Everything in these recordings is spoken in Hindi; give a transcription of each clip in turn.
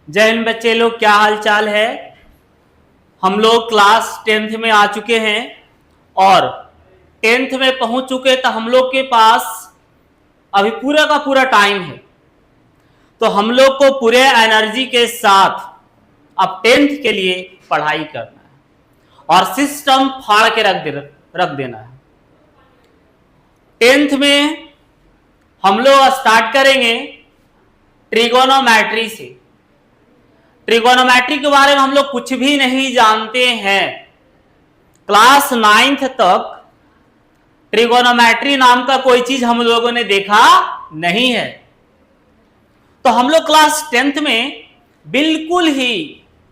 जय हिंद बच्चे लोग, क्या हाल चाल है। हम लोग क्लास 10th में आ चुके हैं और 10th में पहुंच चुके, तो हम लोग के पास अभी पूरा का पूरा टाइम है। तो हम लोग को पूरे एनर्जी के साथ अब 10th के लिए पढ़ाई करना है और सिस्टम फाड़ के रख देना है। 10th में हम लोग स्टार्ट करेंगे ट्रिगोनोमेट्री से। ट्रिगोनोमेट्री के बारे में हम लोग कुछ भी नहीं जानते हैं। क्लास 9th तक ट्रिगोनोमेट्री नाम का कोई चीज हम लोगों ने देखा नहीं है। तो हम लोग क्लास 10th में बिल्कुल ही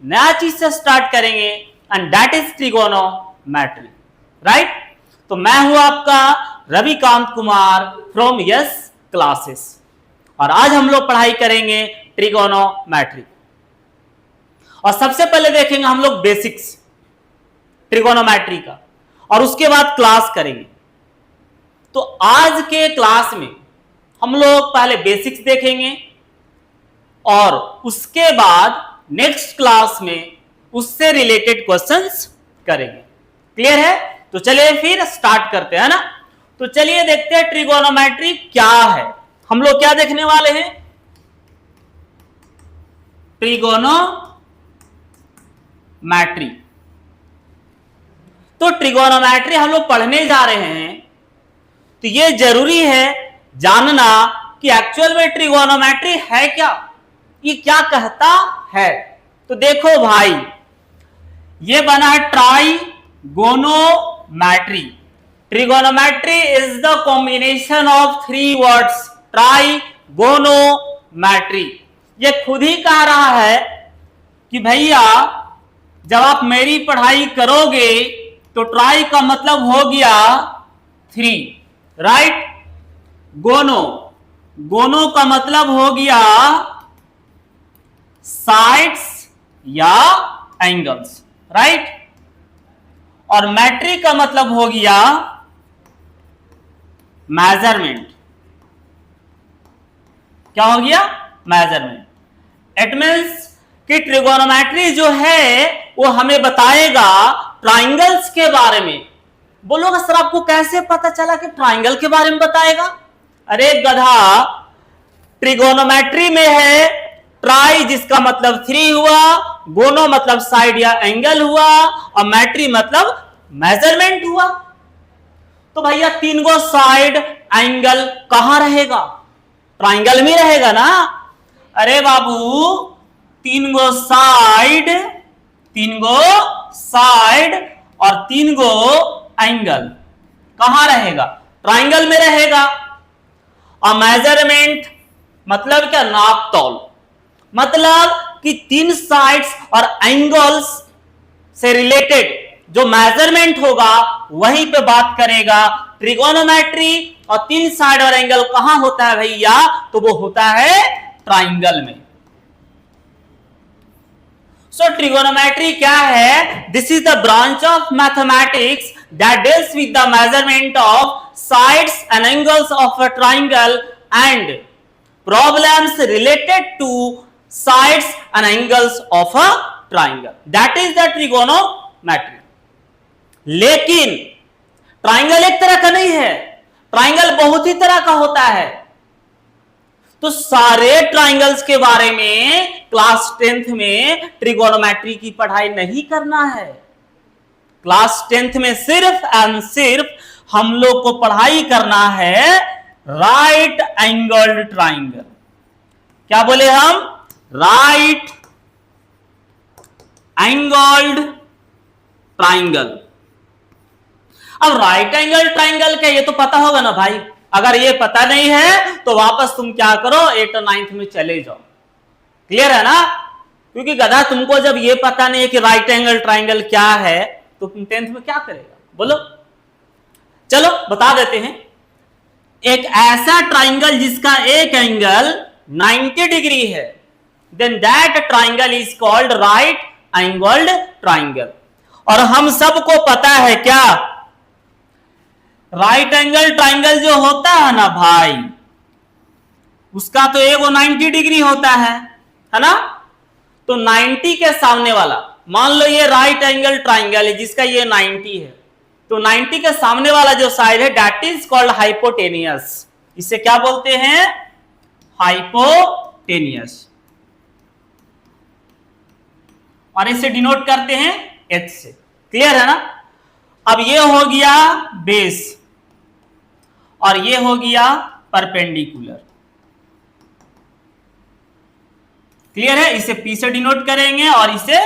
नया चीज से स्टार्ट करेंगे and that is trigonometry, right. तो मैं हूं आपका Ravikant Kumar from yes classes और आज हम लोग पढ़ाई करेंगे ट्रिगोनोमेट्री। और सबसे पहले देखेंगे हम लोग बेसिक्स ट्रिगोनोमेट्री का और उसके बाद क्लास करेंगे। तो आज के क्लास में हम लोग पहले बेसिक्स देखेंगे और उसके बाद नेक्स्ट क्लास में उससे रिलेटेड क्वेश्चंस करेंगे। क्लियर है? तो चलिए फिर स्टार्ट करते हैं ना। तो चलिए देखते हैं ट्रिगोनोमेट्री क्या है। हम लोग क्या देखने वाले हैं? ट्रिगोनोमेट्री। तो ट्रिगोनोमेट्री हम लोग पढ़ने जा रहे हैं, तो ये जरूरी है जानना कि एक्चुअल में ट्रिगोनोमेट्री है क्या, ये क्या कहता है। तो देखो भाई, ये बना है trigonometry. Trigonometry is the combination of 3 words trigonometry. ये खुद ही कह रहा है कि भैया जब आप मेरी पढ़ाई करोगे तो ट्राई का मतलब हो गया 3, राइट। गोनो, गोनो का मतलब हो गया साइड्स या एंगल्स, राइट। और मैट्री का मतलब हो गया मेजरमेंट। क्या हो गया? मेजरमेंट। इट मीन्स कि ट्रिगोनोमेट्री जो है वो हमें बताएगा ट्राइंगल्स के बारे में। बोलोगे सर आपको कैसे पता चला कि ट्राइंगल के बारे में बताएगा? अरे गधा, ट्रिगोनोमेट्री में है ट्राई जिसका मतलब 3 हुआ, गोनो मतलब साइड या एंगल हुआ और मैट्री मतलब मेजरमेंट हुआ। तो भैया 3 गो साइड एंगल कहां रहेगा? ट्राइंगल में रहेगा ना। अरे बाबू 3 गो साइड, 3 गो साइड और 3 गो एंगल कहां रहेगा? ट्राइंगल में रहेगा। और मेजरमेंट मतलब क्या? नाप तौल। मतलब कि 3 साइड्स और एंगल्स से रिलेटेड जो मेजरमेंट होगा वहीं पे बात करेगा ट्रिगोनोमेट्री। और 3 साइड और एंगल कहां होता है भैया? तो वो होता है ट्राइंगल में। सो ट्रिगोनोमेट्री क्या है? This is the branch of mathematics that deals with the measurement of sides and angles of a triangle and problems related to sides and angles of a triangle. That is the trigonometry. लेकिन ट्राइंगल एक तरह का नहीं है, ट्राइंगल बहुत ही तरह का होता है। तो सारे ट्राइंगल्स के बारे में क्लास 10th में ट्रिगोनोमेट्री की पढ़ाई नहीं करना है। क्लास 10th में सिर्फ एंड सिर्फ हम लोग को पढ़ाई करना है राइट एंगल्ड ट्राइंगल। क्या बोले हम? Right angled triangle. अब राइट एंगल ट्राइंगल क्या, ये तो पता होगा ना भाई। अगर ये पता नहीं है तो वापस तुम क्या करो, 8th और 9th में चले जाओ। क्लियर है ना? क्योंकि गधा तुमको जब ये पता नहीं है कि राइट एंगल ट्राइंगल क्या है तो तुम 10th में क्या करेगा? बोलो। चलो बता देते हैं। एक ऐसा ट्राइंगल जिसका एक एंगल 90 डिग्री है, then that triangle is called right angled triangle। और हम सबको पता है क्या, राइट एंगल ट्राइंगल जो होता है ना भाई, उसका तो एगो 90 डिग्री होता है ना। तो 90 के सामने वाला, मान लो ये राइट एंगल ट्राइंगल है जिसका ये 90 है, तो 90 के सामने वाला जो साइड है दैट इज कॉल्ड हाइपोटेनियस। इसे क्या बोलते हैं? हाइपोटेनियस। और इसे डिनोट करते हैं H से। क्लियर है ना? अब ये हो गया बेस और ये हो गया परपेंडिकुलर। क्लियर है? इसे P से डिनोट करेंगे और इसे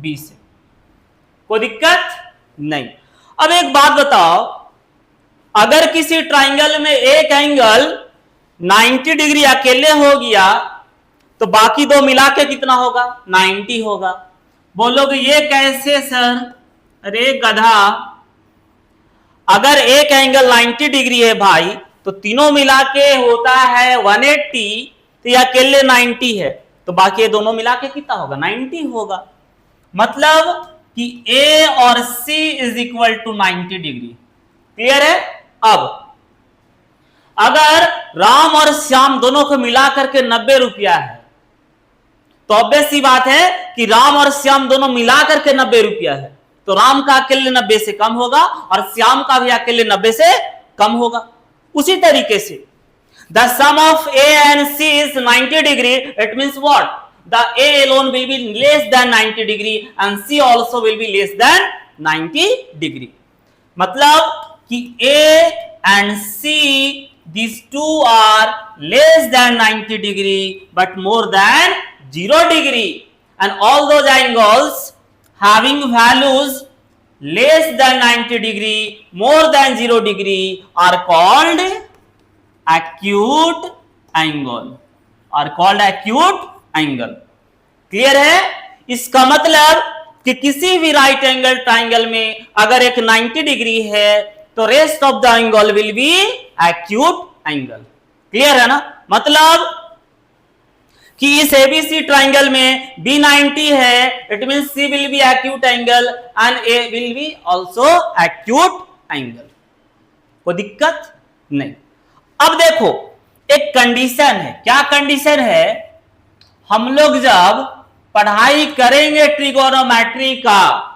B से। कोई दिक्कत नहीं। अब एक बात बताओ, अगर किसी ट्राइंगल में एक एंगल 90 डिग्री अकेले हो गया तो बाकी दो मिला के कितना होगा? 90 होगा। बोलोगे ये कैसे सर? अरे गधा, अगर एक एंगल 90 डिग्री है भाई तो तीनों मिला के होता है 180, तो ये अकेले 90 है तो बाकी ये दोनों मिला के कितना होगा? 90 होगा। मतलब कि A और C is equal to 90 degree. Clear है? अब अगर राम और श्याम दोनों को मिला करके 90 रुपया है तो ऑब्वियस सी बात है कि राम और श्याम दोनों मिला करके 90 रुपया है, तो राम का अकेले 90 से कम होगा और श्याम का भी अकेले 90 से कम होगा। उसी तरीके से the sum of A and C is 90 degree, it means what? The A alone will be less than 90 degree and C also will be less than 90 degree। मतलब कि A and C, these two are less than 90 degree but more than 0 degree, and all those angles having values less than 90 degree, more than 0 degree are called acute angle, are called acute angle। Clear है? इसका मतलब कि किसी भी राइट एंगल ट्राइंगल में अगर एक 90 डिग्री है तो rest of the angle will be acute angle. Clear है ना? मतलब कि इस एबीसी ट्राइंगल में बी 90 है, it mean C will be acute angle and A will be also acute angle. कोई दिक्कत नहीं। अब देखो एक कंडीशन है। क्या कंडीशन है? हम लोग जब पढ़ाई करेंगे ट्रिगोनोमेट्री का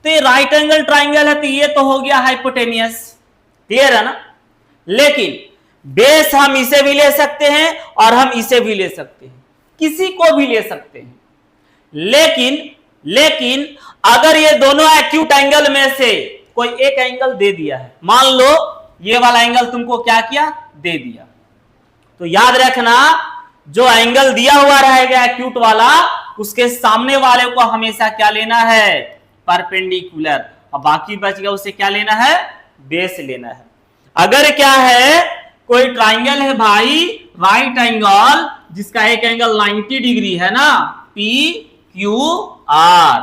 तो ये राइट एंगल ट्राइंगल है तो ये तो हो गया हाइपोटेनियस। क्लियर है ना? लेकिन बेस हम इसे भी ले सकते हैं और हम इसे भी ले सकते हैं, किसी को भी ले सकते हैं। लेकिन अगर ये दोनों एक्यूट एंगल में से कोई एक एंगल दे दिया है, मान लो ये वाला एंगल तुमको क्या किया? दे दिया, तो याद रखना जो एंगल दिया हुआ रहेगा एक्यूट वाला, उसके सामने वाले को हमेशा क्या लेना है? परपेंडिकुलर। और बाकी बच गया उसे क्या लेना है? बेस लेना है। अगर क्या है कोई ट्राइंगल है भाई राइट एंगल जिसका एक एंगल 90 डिग्री है ना, PQR,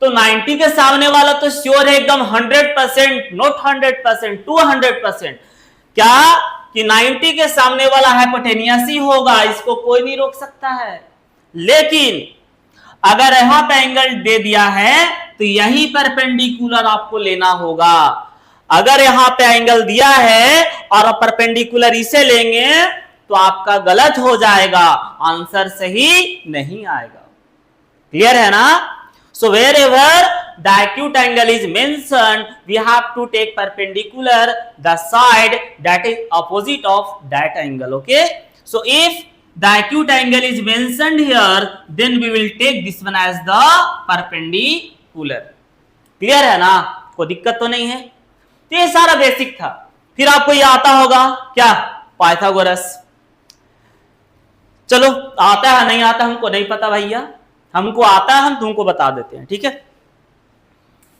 तो 90 के सामने वाला तो श्योर है एकदम 100%, नॉट 100%, 200%। क्या कि 90 के सामने वाला हाइपोटेनियस ही होगा, इसको कोई नहीं रोक सकता है। लेकिन अगर यहां पे एंगल दे दिया है तो यही परपेंडिकुलर आपको लेना होगा। अगर यहां पे एंगल दिया है और परपेंडिकुलर इसे लेंगे तो आपका गलत हो जाएगा, आंसर सही नहीं आएगा। क्लियर है ना? So wherever the acute angle is mentioned, we have to take perpendicular the side that is opposite of that angle. Okay? So if the acute angle is mentioned here, then we will take this one as the perpendicular. Clear है ना? कोई दिक्कत तो नहीं है? तो ये सारा बेसिक था। फिर आपको ये आता होगा क्या? पाइथागोरस। चलो आता है नहीं आता हमको नहीं पता भैया, हमको आता है, हम तुमको बता देते हैं। ठीक है?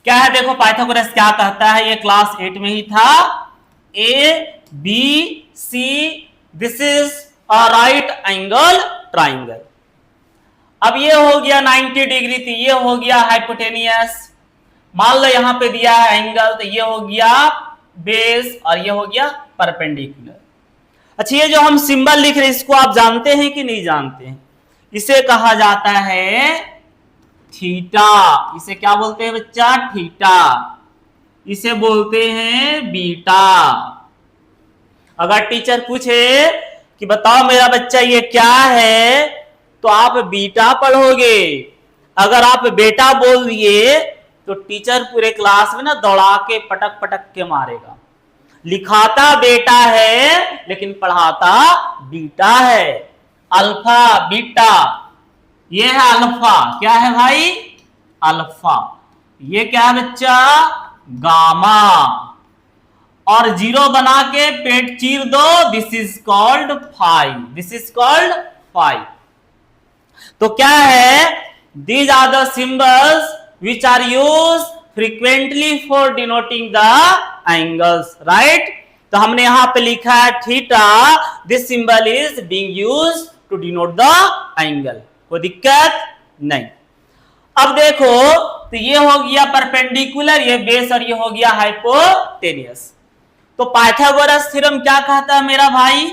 क्या है देखो पाइथागोरस क्या कहता है, ये क्लास 8 में ही था। A B C this is a right angle triangle. अब ये हो गया 90 डिग्री, तो ये हो गया हाइपोटेनियस। मान लो यहां पे दिया है एंगल, तो ये हो गया बेस और ये हो गया परपेंडिकुलर। अच्छा, ये जो हम सिंबल लिख रहे हैं इसको आप जानते हैं कि नहीं जानते हैं? इसे कहा जाता है थीटा। इसे क्या बोलते हैं बच्चा? थीटा। इसे बोलते हैं बीटा। अगर टीचर पूछे कि बताओ मेरा बच्चा ये क्या है, तो आप बीटा पढ़ोगे। अगर आप बेटा बोल दिए तो टीचर पूरे क्लास में ना दौड़ा के पटक पटक के मारेगा। लिखाता बेटा है लेकिन पढ़ाता बीटा है। अल्फा बीटा, ये है अल्फा। क्या है भाई? अल्फा। ये क्या है बच्चा? गामा। और जीरो बना के पेट चीर दो, this is called five. This is called five. तो क्या है? These are the symbols which are use frequently for denoting the angles, right? तो हमने यहां पे लिखा है theta, this symbol is being used to denote the angle. कोई दिक्कत नहीं। अब देखो, तो ये हो गया परपेंडिकुलर, ये बेस, और ये हो गया हाइपोटेनियस। तो पाइथागोरस थ्योरम क्या कहता है मेरा भाई?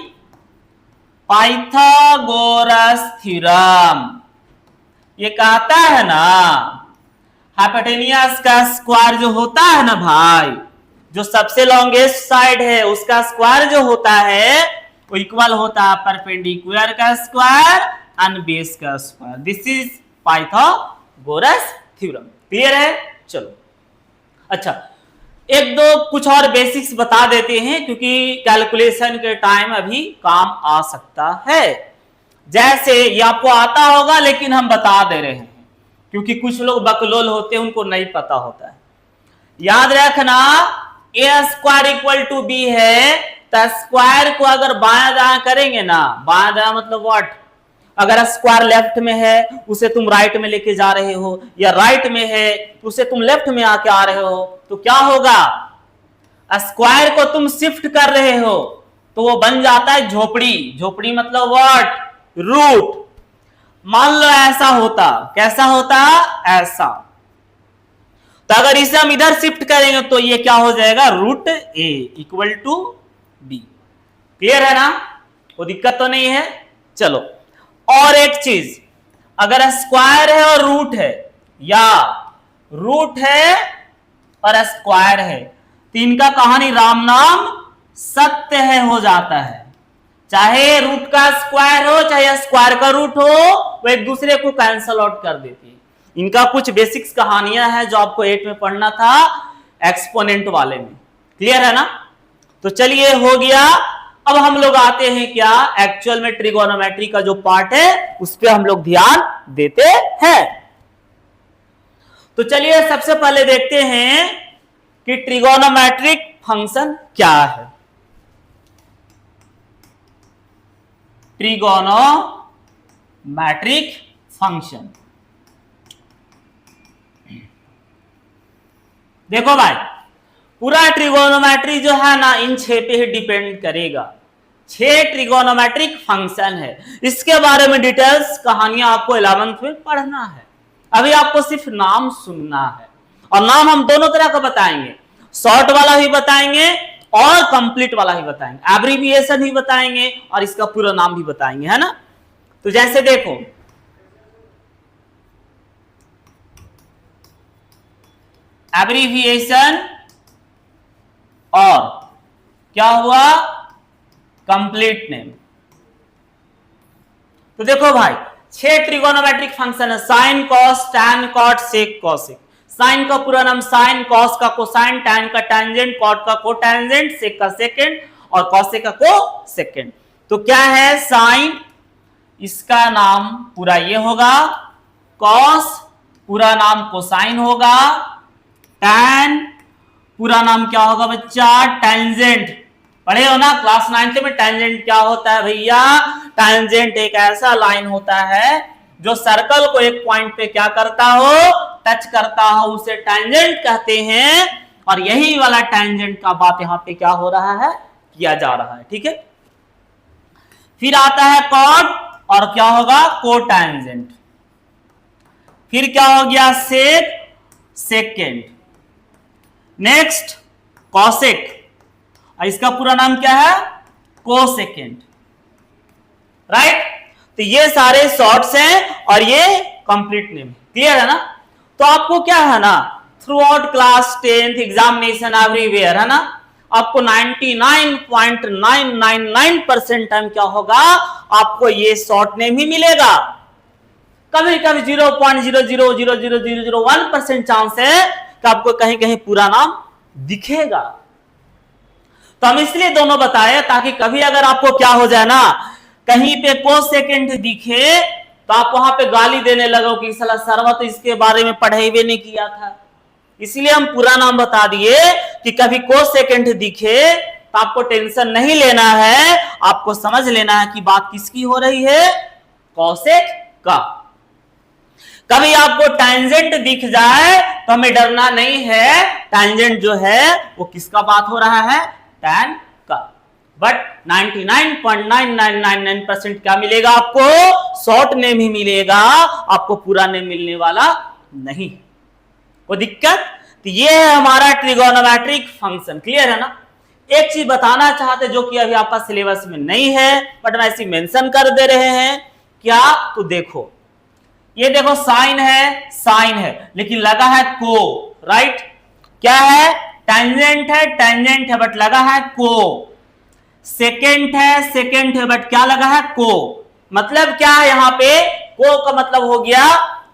पाइथागोरस थ्योरम ये कहता है ना, हाइपोटेनियस का स्क्वायर जो होता है ना भाई, जो सबसे लॉन्गेस्ट साइड है उसका स्क्वायर जो होता है वो इक्वल होता है परपेंडिकुलर का स्क्वायर एंड बेस का square. This is Pythagoras theorem. Clear है? चलो अच्छा, एक दो कुछ और बेसिक्स बता देते हैं क्योंकि कैलकुलेशन के टाइम अभी काम आ सकता है। जैसे ये आपको आता होगा लेकिन हम बता दे रहे हैं क्योंकि कुछ लोग बकलोल होते हैं, उनको नहीं पता होता है। याद रखना, ए स्क्वायर इक्वल टू बी है, तो स्क्वायर को अगर बायां दायां करेंगे ना, बायां दायां मतलब व्हाट? अगर स्क्वायर लेफ्ट में है उसे तुम राइट में लेके जा रहे हो, या राइट में है उसे तुम लेफ्ट में आके आ रहे हो, तो क्या होगा? स्क्वायर को तुम शिफ्ट कर रहे हो तो वो बन जाता है झोपड़ी। झोपड़ी मतलब व्हाट? रूट। मान लो ऐसा होता, कैसा होता? ऐसा। तो अगर इसे हम इधर शिफ्ट करेंगे तो ये क्या हो जाएगा? Root A equal to B. Clear है ना? कोई दिक्कत तो नहीं है? चलो, और एक चीज, अगर स्क्वायर है और रूट है, या रूट है और स्क्वायर है, तो इनका कहानी राम नाम सत्य है हो जाता है। चाहे रूट का स्क्वायर हो चाहे स्क्वायर का रूट हो, वो एक दूसरे को कैंसल आउट कर देती है। इनका कुछ बेसिक्स कहानियां हैं जो आपको 8 में पढ़ना था एक्सपोनेंट वाले में। क्लियर है ना? तो चलिए, हो गया। अब हम लोग आते हैं क्या एक्चुअल में ट्रिगोनोमेट्री का जो पार्ट है उस पर हम लोग ध्यान देते हैं। तो चलिए सबसे पहले देखते हैं कि ट्रिगोनोमेट्रिक फंक्शन क्या है। ट्रिगोनोमेट्रिक फंक्शन, देखो भाई, पूरा ट्रिगोनोमेट्री जो है ना इन 6 पे ही डिपेंड करेगा। 6 ट्रिगोनोमेट्रिक फंक्शन है, इसके बारे में डिटेल्स कहानियां आपको 11th में पढ़ना है। अभी आपको सिर्फ नाम सुनना है, और नाम हम दोनों तरह का बताएंगे, शॉर्ट वाला भी बताएंगे और कंप्लीट वाला ही बताएंगे, एब्रिविएशन ही बताएंगे और इसका पूरा नाम भी बताएंगे, है ना? तो जैसे देखो, एब्रिविएशन और क्या हुआ? Complete name. तो देखो भाई, 6 ट्रिगोनोमेट्रिक फंक्शन है, साइन, कॉस, टैन, कॉट, सेक, कॉसेक। साइन का पूरा नाम साइन, कॉस का कोसाइन, टैन का टैंजेंट, कॉट का कोटैंजेंट, सेक का सेकेंड और कॉसेक का कोसेकेंड। तो क्या है? साइन, इसका नाम पूरा ये होगा, कॉस पूरा नाम कोसाइन होगा, टैन पूरा नाम क्या होगा बच्चा? टैंजेंट। पढ़े हो ना क्लास 9th में टैंजेंट क्या होता है भैया? टैंजेंट एक ऐसा लाइन होता है जो सर्कल को एक पॉइंट पे क्या करता हो? टच करता हो, उसे टैंजेंट कहते हैं। और यही वाला टैंजेंट का बात यहां पे क्या हो रहा है? किया जा रहा है। ठीक है, फिर आता है कॉट, और क्या होगा? कोटैंजेंट। फिर क्या हो गया? सेक, सेकेंड। नेक्स्ट कॉसेक, इसका पूरा नाम क्या है? Cosecant, right? तो ये सारे शॉर्ट्स हैं और ये कंप्लीट नेम। क्लियर है ना? तो आपको क्या है ना, through out class 10th examination everywhere, है ना, आपको 99.999% टाइम क्या होगा? आपको ये शॉर्ट नेम ही मिलेगा। कभी कभी 0.000001% चांस है कि आपको कहीं कहीं पूरा नाम दिखेगा। तो हम इसलिए दोनों बताए ताकि कभी अगर आपको क्या हो जाए ना, कहीं पे कोसेकेंड दिखे तो आप वहां पे गाली देने लगो कि साला सर्वा तो इसके बारे में पढ़ाई भी नहीं किया था। इसलिए हम पूरा नाम बता दिए कि कभी कोसेकेंड दिखे तो आपको टेंशन नहीं लेना है, आपको समझ लेना है कि बात किसकी हो रही है, कोसेक का। कभी आपको टैंजेंट दिख जाए तो हमें डरना नहीं है, टैंजेंट जो है वो किसका बात हो रहा है, टैन का। बट 99.9999% क्या मिलेगा आपको, शॉर्ट नेम ही मिलेगा, आपको पूरा नेम मिलने वाला नहीं। कोई दिक्कत? तो ये है हमारा ट्रिगोनोमेट्रिक फंक्शन। क्लियर है ना? एक चीज बताना चाहते जो कि अभी आपका सिलेबस में नहीं है बट मैं ऐसी मेंशन कर दे रहे हैं, क्या? तो देखो, ये देखो साइन है लेकिन लगा है को, राइट? क्या है? टेंजेंट है बट लगा है को। सेकेंड है बट क्या लगा है, को। मतलब क्या है यहां पे, को का मतलब हो गया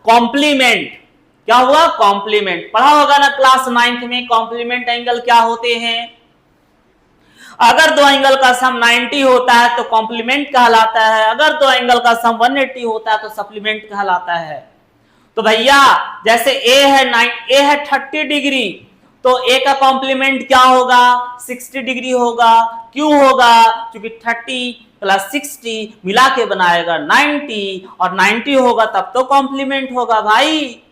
कॉम्प्लीमेंट। क्या हुआ? कॉम्प्लीमेंट। पढ़ा होगा ना क्लास 9th में कॉम्प्लीमेंट एंगल क्या होते हैं। अगर दो एंगल का सम 90 होता है तो कॉम्प्लीमेंट कहलाता है, अगर दो एंगल का सम 180 होता है तो सप्लीमेंट कहलाता है। तो भैया जैसे ए है 30 डिग्री तो ए का कॉम्प्लीमेंट क्या होगा, 60 डिग्री होगा। क्यों होगा? क्योंकि 30 प्लस 60 मिला के बनाएगा 90 और 90 होगा तब तो कॉम्प्लीमेंट होगा भाई।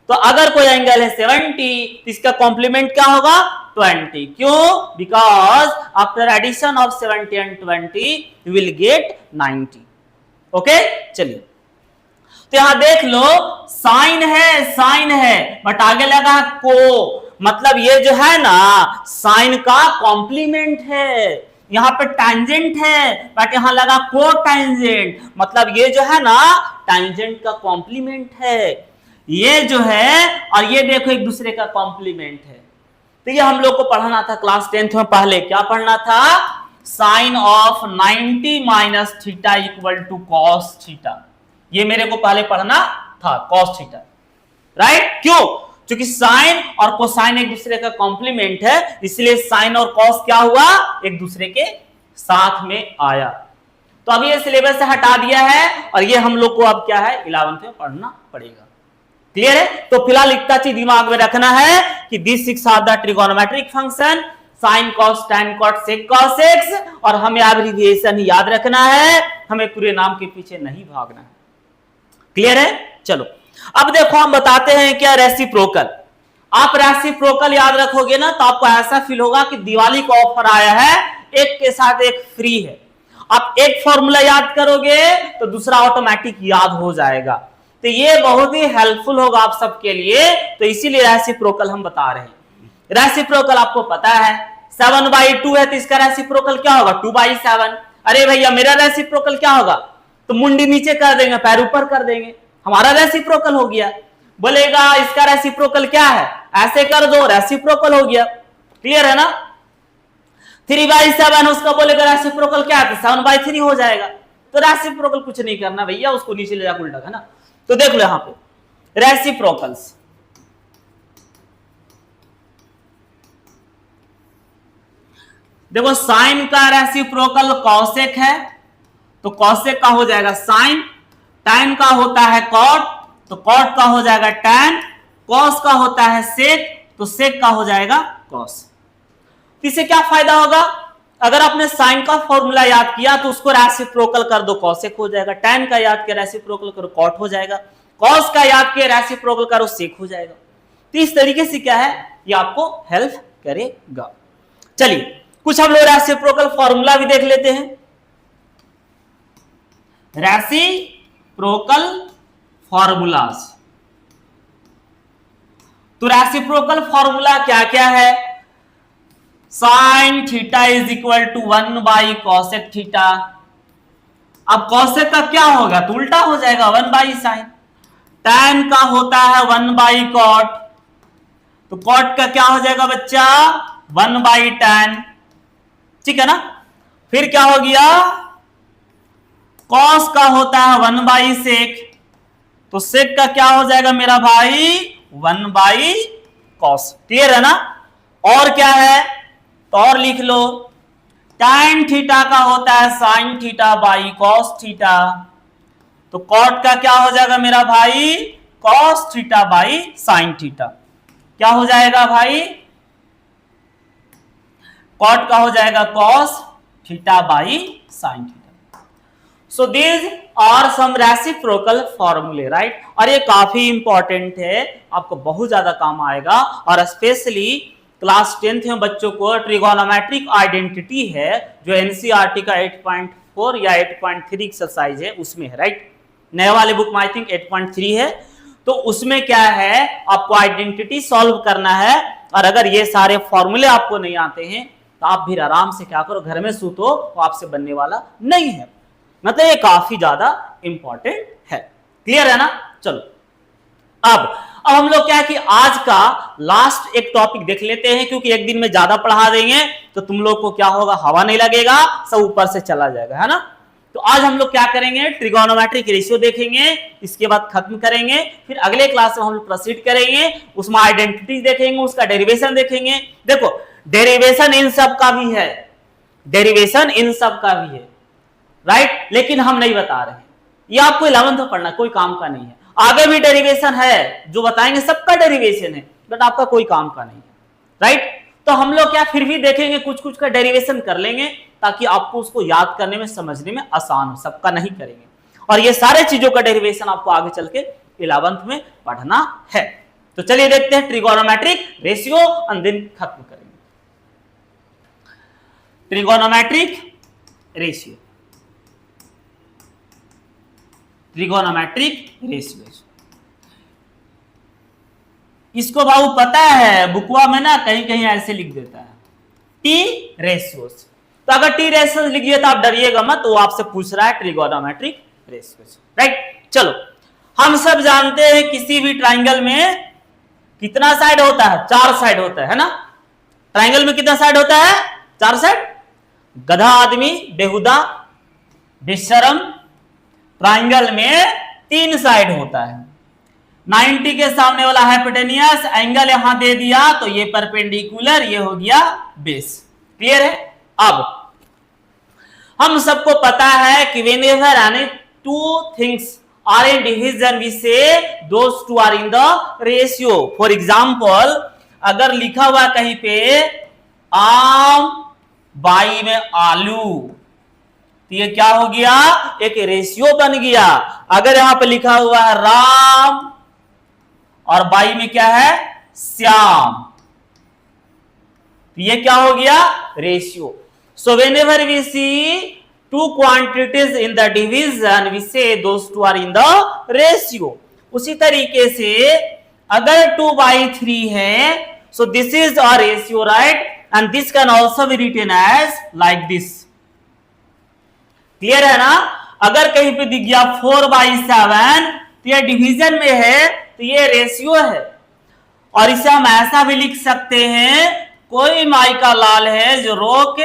तो अगर कोई एंगल है 70 तो इसका कॉम्प्लीमेंट क्या होगा, 20। क्यों? Because after addition of 70 and 20 you will get 90। Okay, चलिए तो यहां देख लो, साइन है बट आगे लगा को, मतलब ये जो है ना साइन का कॉम्प्लीमेंट है। यहां पे टैंजेंट है बट यहां लगा को टैंजेंट, मतलब ये जो है ना टैंजेंट का कॉम्प्लीमेंट है। ये जो है और ये देखो एक दूसरे का कॉम्प्लीमेंट है। तो ये हम लोग को पढ़ना था क्लास 10th में। पहले क्या पढ़ना था, sine of 90 minus theta equal to cos theta. ये मेरे को पहले पढ़ना था, कॉस थीटा, राइट? क्यों? क्योंकि साइन और कोसाइन एक दूसरे का कॉम्प्लीमेंट है, इसलिए साइन और कॉस क्या हुआ, एक दूसरे के साथ में आया। तो अभी ये सिलेबस से हटा दिया है और ये हम लोग को अब क्या है 11th में पढ़ना पड़ेगा। क्लियर है? तो फिलहाल इतना चीज दिमाग में रखना है कि this six are the trigonometric function, sine cos tan cot sec cosec, और हमें एब्रिविएशन याद रखना है, हमें पूरे नाम के पीछे नहीं भागना है। क्लियर है? चलो अब देखो हम बताते हैं क्या रेसिप्रोकल। आप रेसिप्रोकल याद रखोगे ना तो आपको ऐसा फील होगा कि दिवाली का ऑफर आया है, एक के साथ एक फ्री है। आप एक फॉर्मूला याद करोगे तो दूसरा ऑटोमेटिक याद हो जाएगा। तो ये बहुत ही हेल्पफुल होगा आप सबके लिए, तो इसीलिए रेसिप्रोकल हम बता रहे हैं। रेसिप्रोकल आपको पता है 7/2 है तो इसका रेसिप्रोकल क्या होगा, 2/7। अरे भैया मेरा रेसिप्रोकल क्या होगा, तो मुंडी नीचे कर देंगे पैर ऊपर कर देंगे, हमारा रेसिप्रोकल हो गया। बोलेगा इसका रेसिप्रोकल क्या है, ऐसे कर दो, रेसिप्रोकल हो गया। क्लियर है ना? 3/7 उसका बोलेगा रेसिप्रोकल क्या है, तो 7/3 हो जाएगा। तो रेसिप्रोकल कुछ नहीं करना भैया, उसको नीचे ले जाकर उल्टा है ना। तो देख लो यहां पे रेसिप्रोकल्स, देखो साइन का रेसिप्रोकल कॉसेक है तो कॉसेक का हो जाएगा साइन, टैन का होता है कॉट तो कॉट का हो जाएगा टैन, कॉस का होता है सेक तो सेक का हो जाएगा कॉस। इससे क्या फायदा होगा, अगर आपने साइन का फॉर्मूला याद किया तो उसको रेसिप्रोकल कर दो, कॉसेक हो जाएगा। टैन का याद किया रेसिप्रोकल करो, कॉट हो जाएगा। कॉस का याद किया रेसिप्रोकल करो, सेक हो जाएगा। तो इस तरीके से क्या है ये आपको हेल्प करेगा। चलिए कुछ हम लोग रेसिप्रोकल फॉर्मूला भी देख लेते हैं। रेसिप्रोकल फॉर्मूलाज, तो रेसिप्रोकल फॉर्मूला क्या क्या है, sine theta is equal to one by cosec theta. अब कॉसेक का क्या होगा तो उल्टा हो जाएगा 1/साइन। टैन का होता है 1/कॉट तो कॉट का क्या हो जाएगा बच्चा 1/टैन, ठीक है ना। फिर क्या हो गया, कॉस का होता है 1/सेक तो सेक का क्या हो जाएगा मेरा भाई 1/cos। क्लियर है ना। और क्या है तो और लिख लो, tan थीटा का होता है sin theta by cos theta, तो cot का क्या हो जाएगा मेरा भाई cos theta by sin theta. क्या हो जाएगा भाई cot का हो जाएगा cos theta by sin theta. So these are some reciprocal फॉर्मूले, राइट। और ये काफी इंपॉर्टेंट है, आपको बहुत ज्यादा काम आएगा, और स्पेशली क्लास 10th में बच्चों को ट्रिगोनोमेट्रिक आइडेंटिटी है जो एनसीईआरटी का 8.4 या 8.3 एक्सरसाइज है उसमें है, राइट। नए वाले बुक में आई थिंक 8.3 है। तो उसमें क्या है आपको आइडेंटिटी सॉल्व करना है, और अगर ये सारे फॉर्मूले आपको नहीं आते हैं तो आप फिर आराम से क्या करो घर में सूतो, वो आपसे बनने वाला नहीं है। मतलब ये काफी ज्यादा इंपॉर्टेंट है। क्लियर है ना। चलो अब हम लोग क्या है कि आज का लास्ट एक टॉपिक देख लेते हैं, क्योंकि एक दिन में ज्यादा पढ़ा देंगे तो तुम लोग को क्या होगा, हवा नहीं लगेगा, सब ऊपर से चला जाएगा, है ना। तो आज हम लोग क्या करेंगे, ट्रिगोनोमेट्रिक रेशियो देखेंगे, इसके बाद खत्म करेंगे, फिर अगले क्लास में हम लोग प्रोसीड करेंगे, उसमें आइडेंटिटी देखेंगे, उसका डेरिवेशन देखेंगे। देखो डेरिवेशन इन सब का भी है, डेरिवेशन इन सब का भी है, राइट, लेकिन हम नहीं बता रहे हैं, ये आपको 11th में पढ़ना, कोई काम का नहीं है। आगे भी डेरिवेशन है जो बताएंगे, सबका डेरिवेशन है, बट आपका कोई काम का नहीं है, राइट। तो हम लोग क्या फिर भी देखेंगे, कुछ कुछ का डेरिवेशन कर लेंगे ताकि आपको उसको याद करने में समझने में आसान हो, सबका नहीं करेंगे। और ये सारे चीजों का डेरिवेशन आपको आगे चल के 11th में पढ़ना है। तो चलिए देखते हैं ट्रिगोनोमेट्रिक रेशियो एंड देन खत्म करेंगे। ट्रिगोनोमेट्रिक रेशियो, ट्रिगोनोमेट्रिक रेशियो, इसको बाबू पता है बुकवा में ना कहीं कहीं ऐसे लिख देता है टी रेशियोस। तो अगर टी रेशियोस लिख दिया तो आप डरिएगा मत, वो आपसे पूछ रहा है ट्रिगोनोमेट्रिक रेशियोस, राइट। चलो हम सब जानते हैं किसी भी ट्राइंगल में कितना साइड होता है, 4 साइड होता है ना। ट्राइंगल में कितना साइड होता है, 4 साइड। गधा आदमी, बेहुदा, बेशरम, ट्राइंगल में 3 साइड होता है। 90 के सामने वाला हाइपोटेनियस एंगल यहां दे दिया तो ये परपेंडिकुलर, ये हो गया बेस। क्लियर है। अब हम सबको पता है कि whenever any two things are in division we say those two are in the ratio. For example अगर लिखा हुआ कहीं पे आम बाई में आलू, तो ये क्या हो गया, एक रेशियो बन गया। अगर यहां पे लिखा हुआ है राम और बाई में क्या है श्याम, तो ये क्या हो गया, ratio. So whenever we see two quantities in the division we say those two are in the ratio. उसी तरीके से अगर 2/3 है, so this is a ratio, right, and this can also be written as like this. Clear है ना। अगर कहीं पे दिख गया 4/7 तो ये डिवीजन में है, तो ये रेशियो है। और इसे हम ऐसा भी लिख सकते हैं, कोई माई का लाल है जो रोक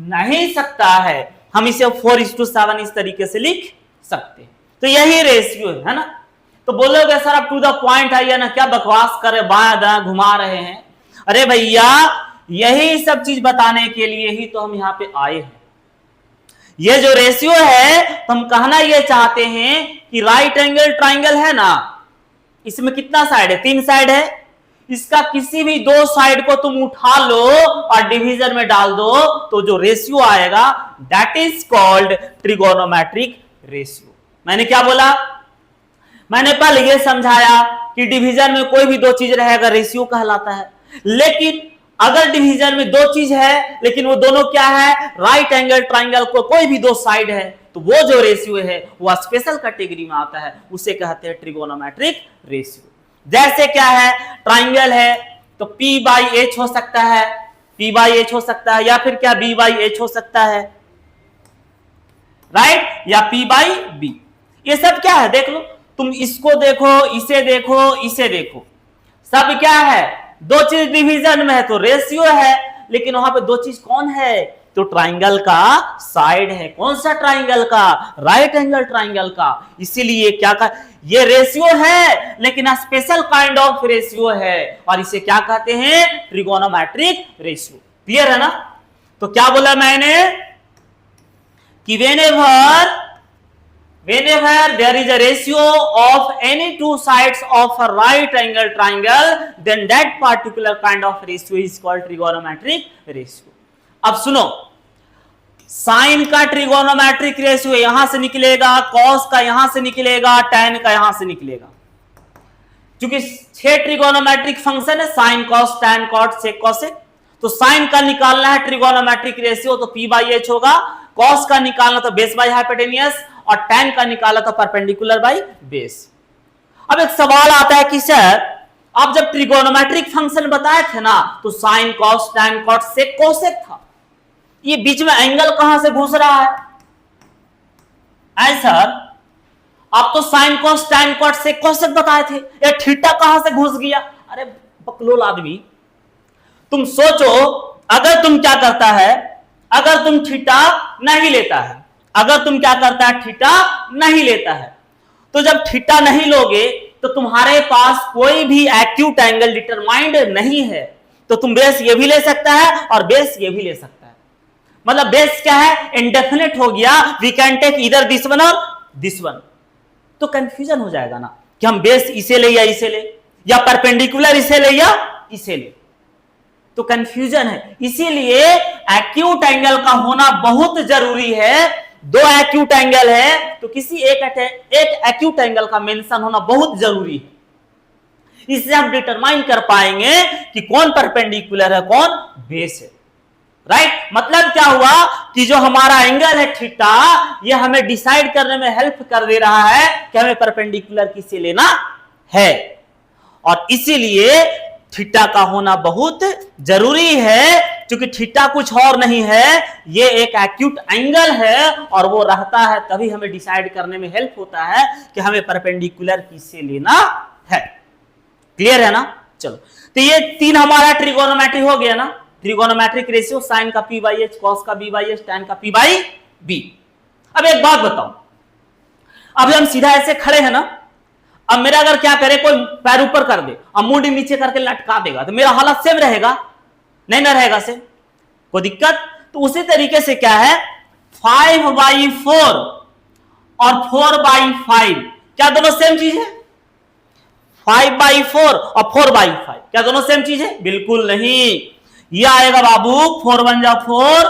नहीं सकता है, हम इसे 4:7 इस तरीके से लिख सकते हैं। तो यही रेशियो है ना। तो बोलोगे सर आप टू द पॉइंट आइए ना, क्या बकवास कर रहे, बायां दायां घुमा रहे हैं। अरे भैया यही सब चीज बताने के लिए ही तो हम यहाँ पे आए हैं। ये जो रेशियो है तो हम कहना ये चाहते हैं कि राइट एंगल ट्राइंगल है ना, इसमें कितना साइड है, 3 साइड है। इसका किसी भी 2 साइड को तुम उठा लो और डिवीजन में डाल दो, तो जो रेशियो आएगा that is called trigonometric ratio. मैंने क्या बोला, मैंने पहले ये समझाया कि डिवीजन में कोई भी 2 चीज रहेगा रेशियो कहलाता है। लेकिन अगर डिवीजन में 2 चीज है लेकिन वो दोनों क्या है, राइट एंगल ट्राइंगल को कोई भी 2 साइड है, तो वो जो रेशियो है वो स्पेशल कैटेगरी में आता है, उसे कहते हैं ट्रिगोनोमेट्रिक रेशियो। जैसे क्या है, ट्राइंगल है तो P/H हो सकता है, P/H हो सकता है, या फिर क्या B/H हो सकता है, राइट, या P/B। ये सब क्या है देख लो, तुम इसको देखो, इसे देखो, इसे देखो, सब क्या है, 2 चीज डिवीजन में है तो रेशियो है। लेकिन वहां पे 2 चीज कौन है, तो ट्राइंगल का साइड है। कौन सा ट्राइंगल का? राइट एंगल ट्राइंगल का। इसीलिए क्या का ये रेशियो है, लेकिन स्पेशल काइंड ऑफ रेशियो है, और इसे क्या कहते हैं? Trigonometric ratio. क्लियर है ना? तो क्या बोला मैंने कि whenever there is a ratio of any two sides of a right angle triangle, then that particular kind of ratio is called trigonometric ratio. अब सुनो, साइन का ट्रिगोनोमेट्रिक रेशियो यहां से निकलेगा, कॉस का यहां से निकलेगा, टैन का यहां से निकलेगा। क्योंकि 6 ट्रिगोनोमेट्रिक फंक्शन है, साइन, कॉस, टैन, कॉट, सेक, कोसेक। तो साइन का निकालना है ट्रिगोनोमेट्रिक रेशियो तो P बाई H होगा, कॉस का निकालना तो बेस बाई हाइपोटेनियस, और टैन का निकाला तो परपेंडिकुलर बाई बेस। अब एक सवाल आता है कि सर आप जब ट्रिगोनोमेट्रिक फंक्शन बताए थे ना, तो साइन, कॉस, टैन, कॉट, सेक, कोसेक था, ये बीच में एंगल कहां से घुस रहा है? सर आप तो साइन, कॉस, टैन, कॉट, सेक, कोसेक बताए थे, ये थीटा कहां से घुस गया? अरे बकलोल आदमी, तुम सोचो, अगर तुम क्या करता है, अगर तुम थीटा नहीं लेता है, अगर तुम क्या करता है, थीटा नहीं लेता है, तो जब थीटा नहीं लोगे तो तुम्हारे पास कोई भी एक्यूट एंगल डिटरमाइंड नहीं है, तो तुम बेस ये भी ले सकता है और बेस ये भी ले सकता है। मतलब बेस क्या है? इंडेफिनिट हो गया। वी कैन टेक इधर दिस वन और दिस वन। तो कंफ्यूजन हो जाएगा ना कि हम बेस इसे ले या इसे ले, या परपेंडिकुलर इसे ले या इसे ले, तो कंफ्यूजन है। इसीलिए एक्यूट एंगल का होना बहुत जरूरी है। 2 एक्यूट एंगल है तो किसी एक एक्यूट एंगल का मेंशन होना बहुत जरूरी है। इससे हम डिटरमाइन कर पाएंगे कि कौन परपेंडिकुलर है, कौन बेस है। राइट? मतलब क्या हुआ कि जो हमारा एंगल है थीटा, ये हमें डिसाइड करने में हेल्प कर दे रहा है कि हमें परपेंडिकुलर किसे लेना है, और इसीलिए थीटा का होना बहुत जरूरी है। क्योंकि थीटा कुछ और नहीं है, ये एक एक्यूट एंगल है, और वो रहता है तभी हमें डिसाइड करने में हेल्प होता है कि हमें परपेंडिकुलर किससे लेना है। क्लियर है ना? चलो, तो ये 3 हमारा ट्रिगोनोमेट्रिक हो गया ना, ट्रिगोनोमेट्रिक रेशियो, साइन का P बाई H, कॉस का B बाई H, टैन का P बाई B। अब एक बात बताओ, अब हम सीधा ऐसे खड़े हैं ना, अब मेरा अगर क्या करे, कोई पैर ऊपर कर दे और मुंडी नीचे करके लटका देगा, तो मेरा हालत सेम रहेगा? नहीं ना रहेगा सेम, कोई दिक्कत? तो उसी तरीके से क्या है, 5/4 और 4/5 क्या दोनों सेम चीज है? 5/4 और 4/5 क्या दोनों सेम चीज है? बिल्कुल नहीं। ये आएगा बाबू 4 1 जा 4,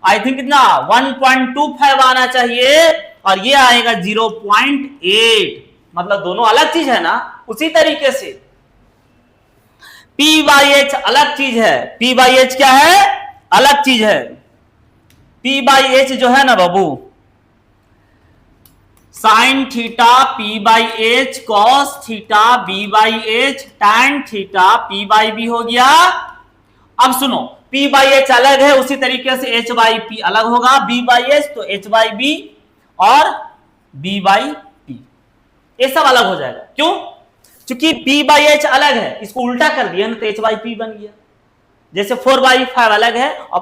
आई थिंक कितना 1.25 आना चाहिए, और ये आएगा 0.8। मतलब दोनों अलग चीज है ना। उसी तरीके से P बाई H अलग चीज है। P बाई H क्या है? अलग चीज है। P बाई H जो है ना बाबू, sine theta P by H, cos theta B by H, tan theta P by B हो गया। अब सुनो, P बाई H अलग है, उसी तरीके से H बाई P अलग होगा। B बाई H तो H बाई B और B बाई P, ये सब अलग हो जाएगा। क्यों? क्योंकि P बाई H अलग है, इसको उल्टा कर दिया ना तो H बाई P बन गया। जैसे 4/5 अलग है और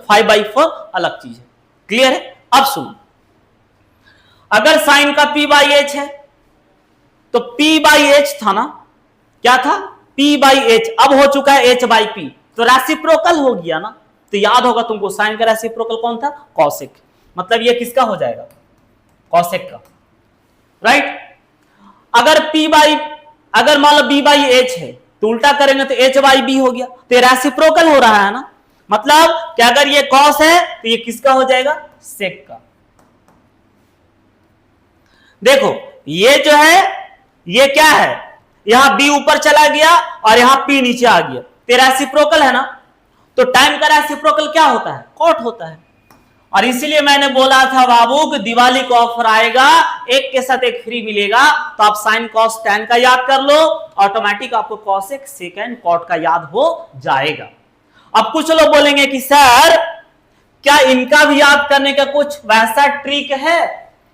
5/4 अलग चीज है। क्लियर है? अब सुनो, अगर साइन का P बाई H है तो P बाई H था ना, क्या था? P बाई H, अब हो चुका है H बाई P, तो रेसिप्रोकल हो गया ना। तो याद होगा तुमको, साइन का रेसिप्रोकल कौन था? कॉसेक। मतलब ये किसका हो जाएगा? कॉसेक का। राइट? अगर मान लो B बाई H है तो उल्टा करेंगे तो H बाई B हो गया, तो रेसिप्रोकल हो रहा है ना। मतलब कि अगर ये कॉस है तो ये किसका हो जाएगा? सेक का। देखो ये जो है, ये क्या है, यहां B ऊपर चला गया और यहां P नीचे आ गया, तो रेसिप्रोकल है ना। तो टाइम का रेसिप्रोकल क्या होता है? कॉट होता है। और इसीलिए मैंने बोला था बाबू कि दिवाली का ऑफर आएगा, एक के साथ एक फ्री मिलेगा, तो आप साइन कॉस टैन का याद कर लो, ऑटोमेटिक आपको कॉसेक सेक एंड कॉट का याद हो जाएगा। अब कुछ लोग बोलेंगे कि सर क्या इनका भी याद करने का कुछ वैसा ट्रिक है?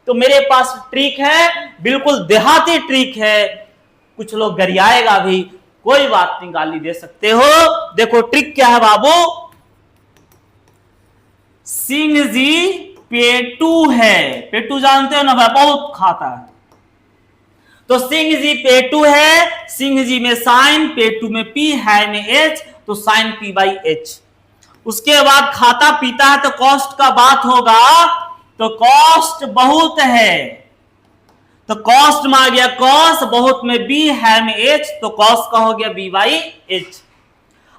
तो मेरे पास ट्रिक है, बिल्कुल देहाती ट्रिक है। कुछ लोग गरियाएगा भी, कोई बात नहीं, गाली दे सकते हो। देखो ट्रिक क्या है बाबू, सिंह जी पेटू है। पेटू जानते हो ना भाई, बहुत खाता है। तो सिंह जी पेटू है, सिंह जी में साइन, पेटू में पी, है में एच, तो साइन पी बाई एच। उसके बाद खाता पीता है तो कॉस्ट का बात होगा, तो कॉस्ट बहुत है, तो कॉस्ट में आ गया कॉस, बहुत में बी, है में एच, तो कॉस का हो गया बी बाई एच।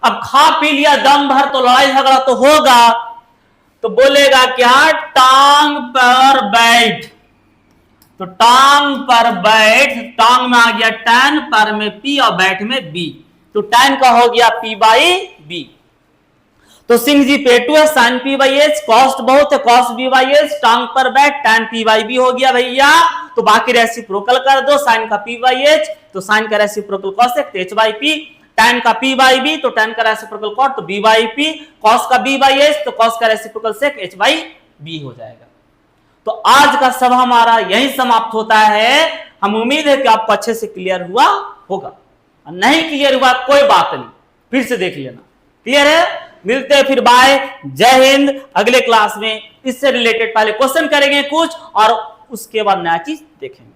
अब खा पी लिया दम भर तो लड़ाई झगड़ा तो होगा, तो बोलेगा क्या, टांग पर बैठ, तो टांग पर बैठ, टांग में आ गया टैन, पर में पी और बैठ में बी, तो टैन का हो गया पी बाई बी। तो सिंह जी पेटू है, sine P by H, cost बहुत है, कॉस बी बाई एच, टांग पर बैठ, टैन पी बाई बी हो गया भैया। तो बाकी रेसिप्रोकल कर दो, साइन का पी बाई एच, तो साइन का reciprocal cosec, H by P, tan का पी बाई बी, तो टैन का रेसिप्रोकल कॉट, तो बी बाई पी, कॉस का बी बाई एच, तो कॉस का reciprocal sec, H by B हो जाएगा। तो आज का सब हमारा यही समाप्त होता है। हम उम्मीद है कि आपको अच्छे से क्लियर हुआ होगा, नहीं क्लियर हुआ कोई बात नहीं, फिर से देख लेना। क्लियर है? मिलते हैं फिर, बाय, जय हिंद। अगले क्लास में इससे रिलेटेड पहले क्वेश्चन करेंगे कुछ और उसके बाद नया चीज देखेंगे।